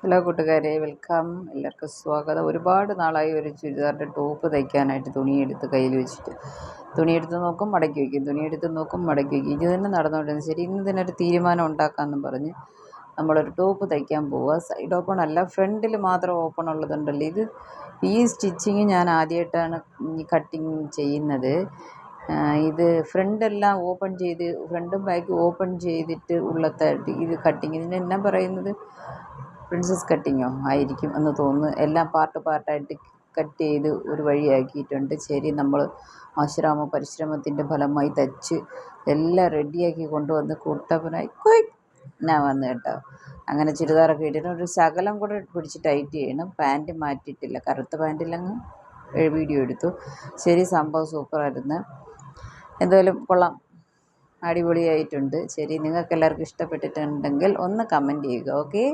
Hello കൂട്ടുകാരെ, welcome. എല്ലാവർക്കും സ്വാഗതം. ഒരുപാട് നാളായി ഒരു ചുരിദാറിൻ്റെ ടോപ്പ് തയ്ക്കാനായിട്ട് തുണിയെടുത്ത് കയ്യിൽ വെച്ചിട്ട് തുണിയെടുത്ത് നോക്കും മടക്കി വയ്ക്കും, തുണിയെടുത്ത് നോക്കും മടക്കി വയ്ക്കും. ഇത് തന്നെ നടന്നുകൊണ്ടിരുന്നത്. ശരി, ഇന്ന് ഇതിനൊരു തീരുമാനം ഉണ്ടാക്കാമെന്നും പറഞ്ഞ് നമ്മളൊരു ടോപ്പ് തയ്ക്കാൻ പോവുക. സൈഡ് ഓപ്പൺ അല്ല, ഫ്രണ്ടിൽ മാത്രം ഓപ്പൺ ഉള്ളതുണ്ടല്ലോ. ഈ സ്റ്റിച്ചിങ് ഞാൻ ആദ്യമായിട്ടാണ് കട്ടിങ് ചെയ്യുന്നത്. ഇത് ഫ്രണ്ടെല്ലാം ഓപ്പൺ ചെയ്ത്, ഫ്രണ്ടും ബാക്കും ഓപ്പൺ ചെയ്തിട്ട് ഉള്ളത്തായിട്ട് ഇത് കട്ടിങ്. ഇതിന് എന്നാ പറയുന്നത്? പ്രിൻസസ് കട്ടിങ്ങോ ആയിരിക്കും എന്ന് തോന്നുന്നു. എല്ലാം പാർട്ടായിട്ട് കട്ട് ചെയ്ത് ഒരു വഴിയാക്കിയിട്ടുണ്ട്. ശരി, നമ്മൾ പരിശ്രമത്തിൻ്റെ ഫലമായി തയ്ച്ച് എല്ലാം റെഡിയാക്കി കൊണ്ടുവന്ന് കുട്ടപ്പനായി ഞാൻ വന്നു കേട്ടോ. അങ്ങനെ ചുരിദാറൊക്കെ ഇട്ടിട്ട് ഒരു ശകലം കൂടെ പിടിച്ച് ടൈറ്റ് ചെയ്യണം. പാൻറ്റ് മാറ്റിയിട്ടില്ല, കറുത്ത പാൻറ്റിലങ്ങ് വീഡിയോ എടുത്തു. ശരി, സംഭവം സൂപ്പറായിരുന്നു. എന്തായാലും കൊള്ളാം, അടിപൊളിയായിട്ടുണ്ട്. ശരി, നിങ്ങൾക്ക് എല്ലാവർക്കും ഇഷ്ടപ്പെട്ടിട്ടുണ്ടെങ്കിൽ ഒന്ന് കമൻറ്റ് ചെയ്യുക. ഓക്കെ.